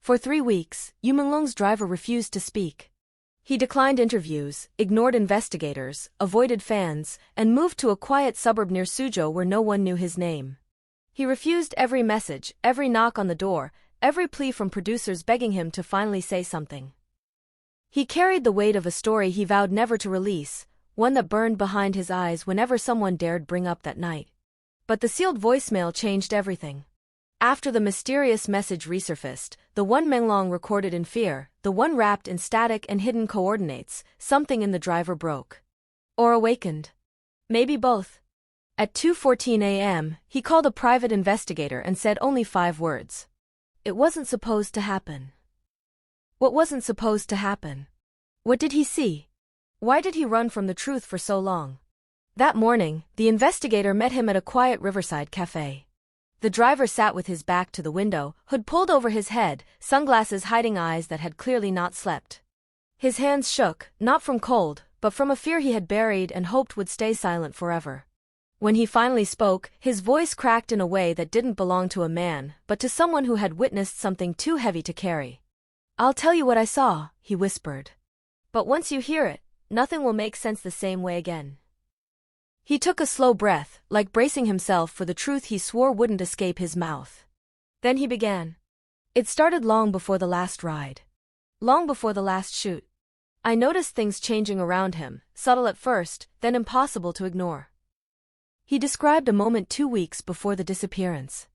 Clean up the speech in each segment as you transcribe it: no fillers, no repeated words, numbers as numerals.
For 3 weeks, Yumenglong's driver refused to speak. He declined interviews, ignored investigators, avoided fans, and moved to a quiet suburb near Suzhou where no one knew his name. He refused every message, every knock on the door, every plea from producers begging him to finally say something. He carried the weight of a story he vowed never to release, one that burned behind his eyes whenever someone dared bring up that night. But the sealed voicemail changed everything. After the mysterious message resurfaced, the one Menglong recorded in fear, the one wrapped in static and hidden coordinates, something in the driver broke. Or awakened. Maybe both. At 2:14 a.m., he called a private investigator and said only 5 words. It wasn't supposed to happen. What wasn't supposed to happen? What did he see? Why did he run from the truth for so long? That morning, the investigator met him at a quiet riverside cafe. The driver sat with his back to the window, hood pulled over his head, sunglasses hiding eyes that had clearly not slept. His hands shook, not from cold, but from a fear he had buried and hoped would stay silent forever. When he finally spoke, his voice cracked in a way that didn't belong to a man, but to someone who had witnessed something too heavy to carry. "I'll tell you what I saw," he whispered. "But once you hear it, nothing will make sense the same way again." He took a slow breath, like bracing himself for the truth he swore wouldn't escape his mouth. Then he began. "It started long before the last ride. Long before the last shoot. I noticed things changing around him, subtle at first, then impossible to ignore." He described a moment 2 weeks before the disappearance.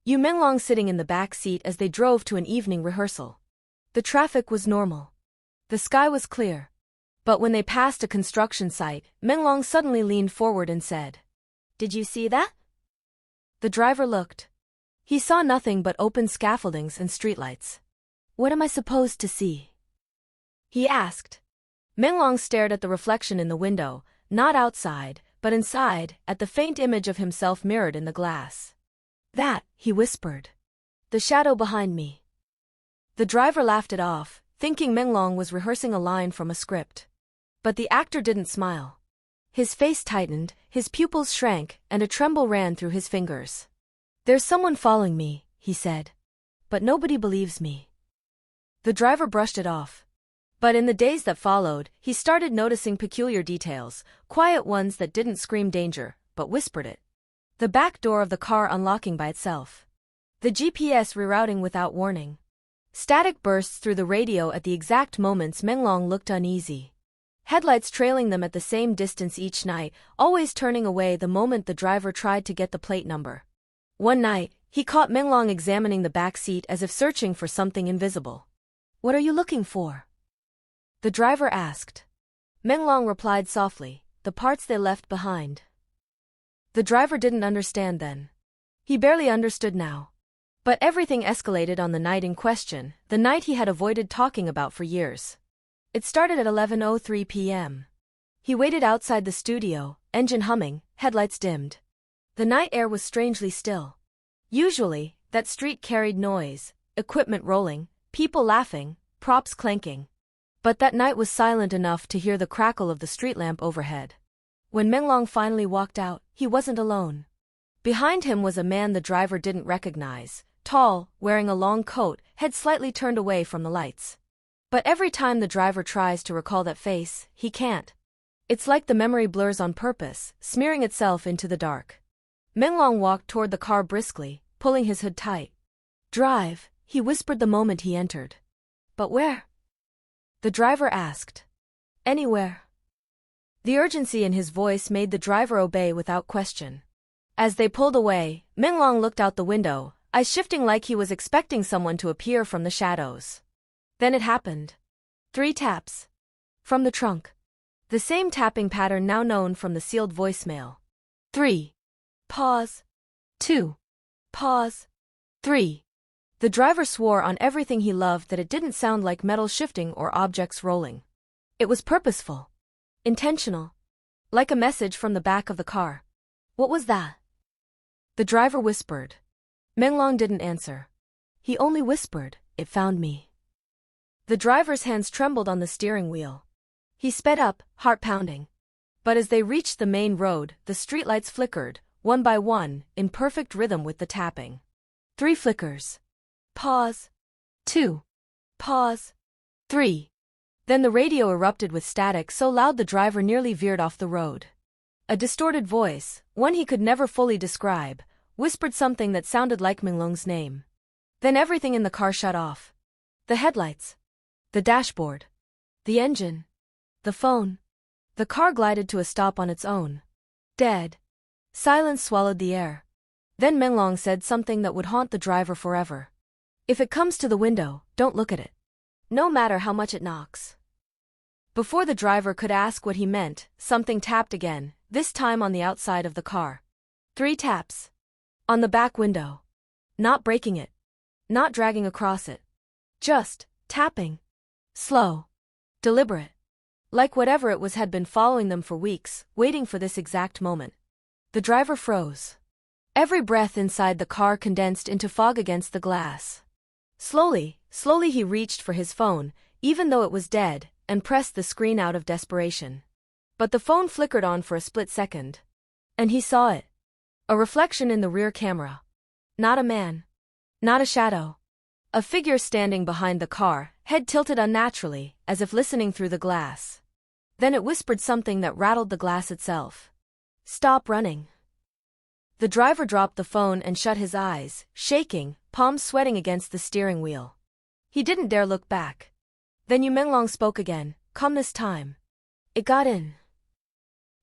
Yumenglong sitting in the back seat as they drove to an evening rehearsal. The traffic was normal. The sky was clear. But when they passed a construction site, Menglong suddenly leaned forward and said, "Did you see that?" The driver looked. He saw nothing but open scaffoldings and streetlights. "What am I supposed to see?" he asked. Menglong stared at the reflection in the window, not outside, but inside, at the faint image of himself mirrored in the glass. "That," he whispered. "The shadow behind me." The driver laughed it off, thinking Menglong was rehearsing a line from a script. But the actor didn't smile. His face tightened, his pupils shrank, and a tremble ran through his fingers. "There's someone following me," he said. "But nobody believes me." The driver brushed it off. But in the days that followed, he started noticing peculiar details, quiet ones that didn't scream danger, but whispered it. The back door of the car unlocking by itself. The GPS rerouting without warning. Static bursts through the radio at the exact moments Menglong looked uneasy. Headlights trailing them at the same distance each night, always turning away the moment the driver tried to get the plate number. One night, he caught Menglong examining the back seat as if searching for something invisible. "What are you looking for?" the driver asked. Menglong replied softly, "The parts they left behind." The driver didn't understand then. He barely understood now. But everything escalated on the night in question, the night he had avoided talking about for years. It started at 11:03 p.m. He waited outside the studio, engine humming, headlights dimmed. The night air was strangely still. Usually, that street carried noise, equipment rolling, people laughing, props clanking. But that night was silent enough to hear the crackle of the street lamp overhead. When Menglong finally walked out, he wasn't alone. Behind him was a man the driver didn't recognize, tall, wearing a long coat, head slightly turned away from the lights. But every time the driver tries to recall that face, he can't. It's like the memory blurs on purpose, smearing itself into the dark. Menglong walked toward the car briskly, pulling his hood tight. "Drive," he whispered the moment he entered. "But where?" the driver asked. "Anywhere." The urgency in his voice made the driver obey without question. As they pulled away, Menglong looked out the window, eyes shifting like he was expecting someone to appear from the shadows. Then it happened. 3 taps. From the trunk. The same tapping pattern now known from the sealed voicemail. 3. Pause. 2. Pause. 3. The driver swore on everything he loved that it didn't sound like metal shifting or objects rolling. It was purposeful. Intentional. Like a message from the back of the car. "What was that?" the driver whispered. Menglong didn't answer. He only whispered, "It found me." The driver's hands trembled on the steering wheel. He sped up, heart pounding. But as they reached the main road, the streetlights flickered, one by one, in perfect rhythm with the tapping. 3 flickers. Pause. 2. Pause. 3. Then the radio erupted with static so loud the driver nearly veered off the road. A distorted voice, one he could never fully describe, whispered something that sounded like Menglong's name. Then everything in the car shut off. The headlights. The dashboard. The engine. The phone. The car glided to a stop on its own. Dead. Silence swallowed the air. Then Menglong said something that would haunt the driver forever. If it comes to the window, don't look at it. No matter how much it knocks. Before the driver could ask what he meant, something tapped again, this time on the outside of the car. 3 taps. On the back window. Not breaking it. Not dragging across it. Just tapping. Slow. Deliberate. Like whatever it was had been following them for weeks, waiting for this exact moment. The driver froze. Every breath inside the car condensed into fog against the glass. Slowly he reached for his phone, even though it was dead, and pressed the screen out of desperation. But the phone flickered on for a split second. And he saw it. A reflection in the rear camera. Not a man. Not a shadow. A figure standing behind the car, head tilted unnaturally, as if listening through the glass. Then it whispered something that rattled the glass itself. Stop running. The driver dropped the phone and shut his eyes, shaking, palms sweating against the steering wheel. He didn't dare look back. Then Yumenglong spoke again, calm this time. It got in.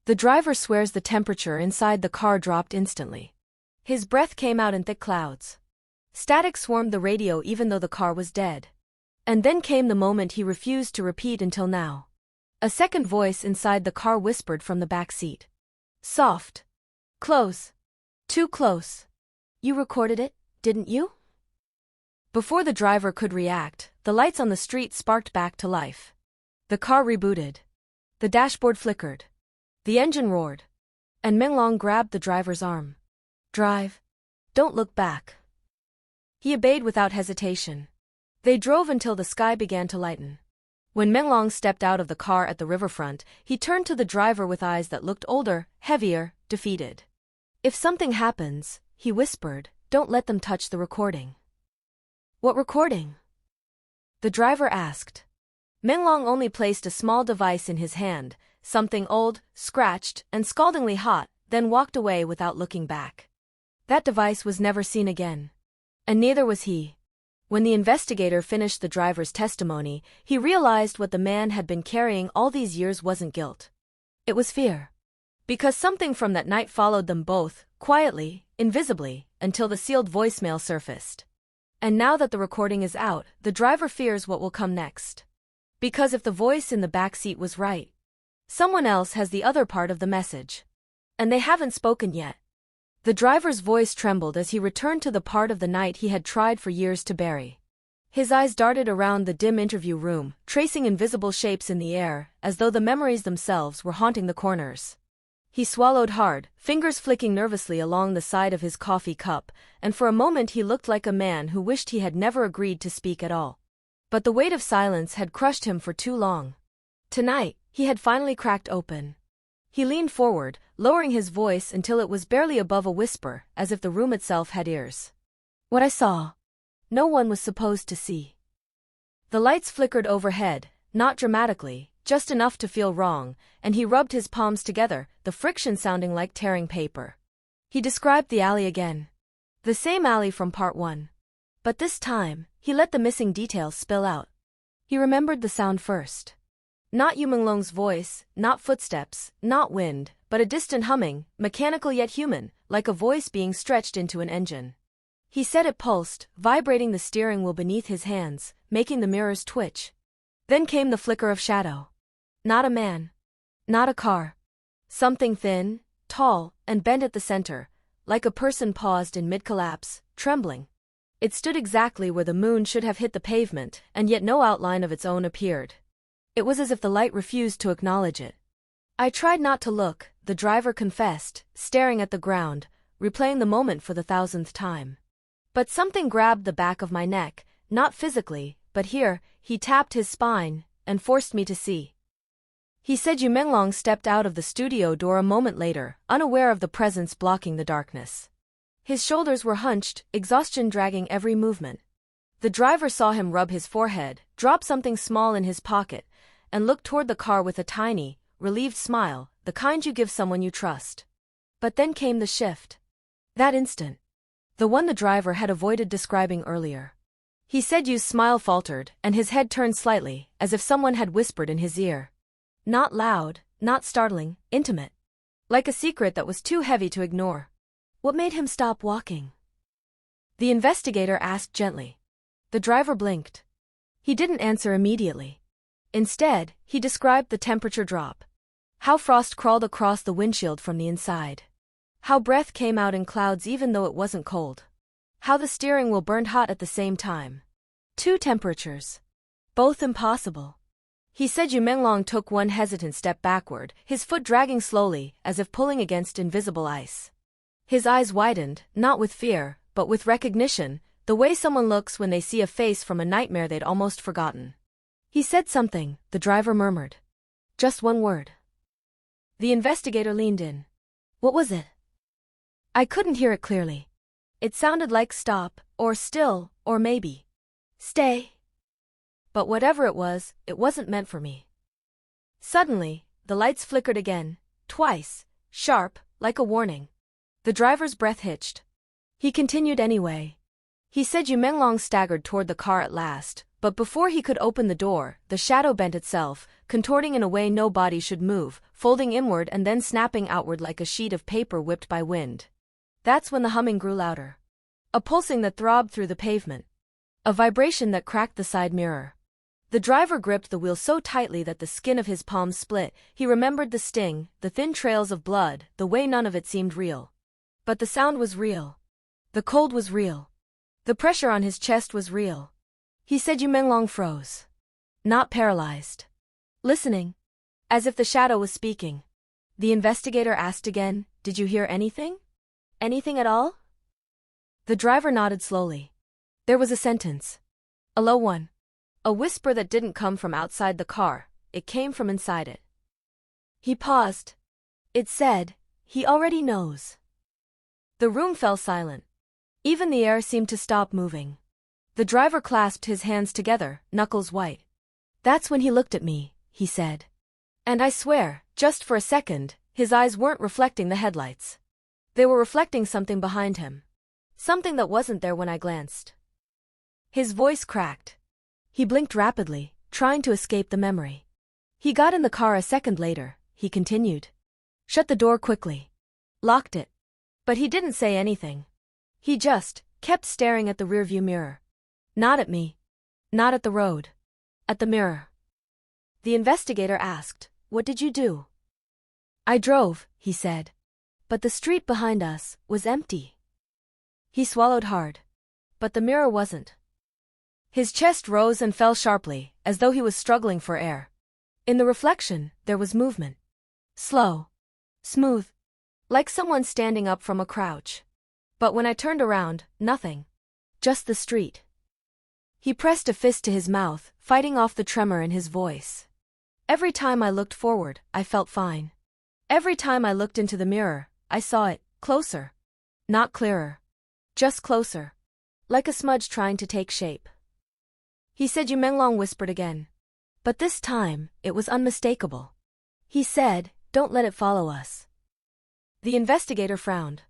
The driver swears the temperature inside the car dropped instantly. His breath came out in thick clouds. Static swarmed the radio even though the car was dead. And then came the moment he refused to repeat until now. A second voice inside the car whispered from the back seat. Soft. Close. Too close. You recorded it, didn't you? Before the driver could react, the lights on the street sparked back to life. The car rebooted. The dashboard flickered. The engine roared. And Menglong grabbed the driver's arm. Drive. Don't look back. He obeyed without hesitation. They drove until the sky began to lighten. When Menglong stepped out of the car at the riverfront, he turned to the driver with eyes that looked older, heavier, defeated. If something happens, he whispered, don't let them touch the recording. What recording? The driver asked. Menglong only placed a small device in his hand, something old, scratched, and scaldingly hot, then walked away without looking back. That device was never seen again. And neither was he. When the investigator finished the driver's testimony, he realized what the man had been carrying all these years wasn't guilt. It was fear. Because something from that night followed them both, quietly, invisibly, until the sealed voicemail surfaced. And now that the recording is out, the driver fears what will come next. Because if the voice in the back seat was right, someone else has the other part of the message. And they haven't spoken yet. The driver's voice trembled as he returned to the part of the night he had tried for years to bury. His eyes darted around the dim interview room, tracing invisible shapes in the air, as though the memories themselves were haunting the corners. He swallowed hard, fingers flicking nervously along the side of his coffee cup, and for a moment he looked like a man who wished he had never agreed to speak at all. But the weight of silence had crushed him for too long. Tonight, he had finally cracked open. He leaned forward, lowering his voice until it was barely above a whisper, as if the room itself had ears. What I saw, no one was supposed to see. The lights flickered overhead, not dramatically, just enough to feel wrong, and he rubbed his palms together, the friction sounding like tearing paper. He described the alley again. The same alley from part 1. But this time, he let the missing details spill out. He remembered the sound first. Not Yumenglong's voice, not footsteps, not wind, but a distant humming, mechanical yet human, like a voice being stretched into an engine. He said it pulsed, vibrating the steering wheel beneath his hands, making the mirrors twitch. Then came the flicker of shadow. Not a man. Not a car. Something thin, tall, and bent at the center, like a person paused in mid-collapse, trembling. It stood exactly where the moon should have hit the pavement, and yet no outline of its own appeared. It was as if the light refused to acknowledge it. I tried not to look, the driver confessed, staring at the ground, replaying the moment for the 1000th time. But something grabbed the back of my neck, not physically, but here, he tapped his spine, and forced me to see. He said Yumenglong stepped out of the studio door a moment later, unaware of the presence blocking the darkness. His shoulders were hunched, exhaustion dragging every movement. The driver saw him rub his forehead, drop something small in his pocket, and look toward the car with a tiny, relieved smile, the kind you give someone you trust. But then came the shift. That instant. The one the driver had avoided describing earlier. He said Yu's smile faltered, and his head turned slightly, as if someone had whispered in his ear. Not loud, not startling, intimate. Like a secret that was too heavy to ignore. What made him stop walking? The investigator asked gently. The driver blinked. He didn't answer immediately. Instead, he described the temperature drop. How frost crawled across the windshield from the inside. How breath came out in clouds even though it wasn't cold. How the steering wheel burned hot at the same time. 2 temperatures. Both impossible. He said Yumenglong took one hesitant step backward, his foot dragging slowly, as if pulling against invisible ice. His eyes widened, not with fear, but with recognition, the way someone looks when they see a face from a nightmare they'd almost forgotten. He said something, the driver murmured. Just one word. The investigator leaned in. What was it? I couldn't hear it clearly. It sounded like stop, or still, or maybe stay. But whatever it wasn't meant for me. Suddenly, the lights flickered again, twice, sharp, like a warning. The driver's breath hitched. He continued anyway. He said Yumenglong staggered toward the car at last, but before he could open the door, the shadow bent itself, contorting in a way no body should move, folding inward and then snapping outward like a sheet of paper whipped by wind. That's when the humming grew louder. A pulsing that throbbed through the pavement. A vibration that cracked the side mirror. The driver gripped the wheel so tightly that the skin of his palms split. He remembered the sting, the thin trails of blood, the way none of it seemed real. But the sound was real. The cold was real. The pressure on his chest was real. He said Yumenglong froze. Not paralyzed. Listening. As if the shadow was speaking. The investigator asked again, did you hear anything? Anything at all? The driver nodded slowly. There was a sentence. A low one. A whisper that didn't come from outside the car, it came from inside it. He paused. It said, he already knows. The room fell silent. Even the air seemed to stop moving. The driver clasped his hands together, knuckles white. That's when he looked at me, he said. And I swear, just for a second, his eyes weren't reflecting the headlights. They were reflecting something behind him. Something that wasn't there when I glanced. His voice cracked. He blinked rapidly, trying to escape the memory. He got in the car a second later, he continued. Shut the door quickly. Locked it. But he didn't say anything. He just kept staring at the rearview mirror. Not at me. Not at the road. At the mirror. The investigator asked, what did you do? I drove, he said. But the street behind us was empty. He swallowed hard. But the mirror wasn't. His chest rose and fell sharply, as though he was struggling for air. In the reflection, there was movement. Slow. Smooth. Like someone standing up from a crouch. But when I turned around, nothing. Just the street. He pressed a fist to his mouth, fighting off the tremor in his voice. Every time I looked forward, I felt fine. Every time I looked into the mirror, I saw it, closer. Not clearer. Just closer. Like a smudge trying to take shape. He said Yumenglong whispered again. But this time, it was unmistakable. He said, don't let it follow us. The investigator frowned.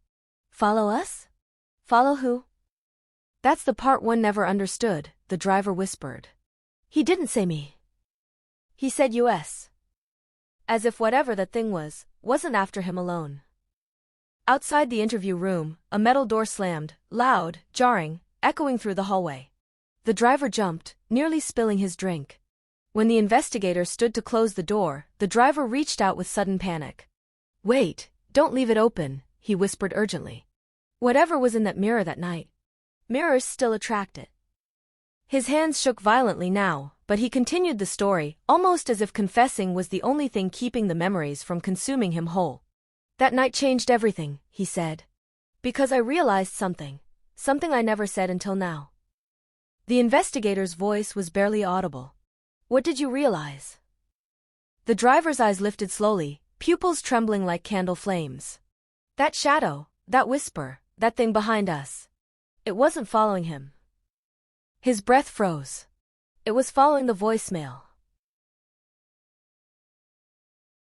Follow us? Follow who? That's the part one never understood, the driver whispered. He didn't say me. He said US. As if whatever that thing was, wasn't after him alone. Outside the interview room, a metal door slammed, loud, jarring, echoing through the hallway. The driver jumped, nearly spilling his drink. When the investigator stood to close the door, the driver reached out with sudden panic. Wait, don't leave it open, he whispered urgently. Whatever was in that mirror that night. Mirrors still attract it. His hands shook violently now, but he continued the story, almost as if confessing was the only thing keeping the memories from consuming him whole. That night changed everything, he said. Because I realized something. Something I never said until now. The investigator's voice was barely audible. What did you realize? The driver's eyes lifted slowly, pupils trembling like candle flames. That shadow, that whisper, that thing behind us. It wasn't following him. His breath froze. It was following the voicemail.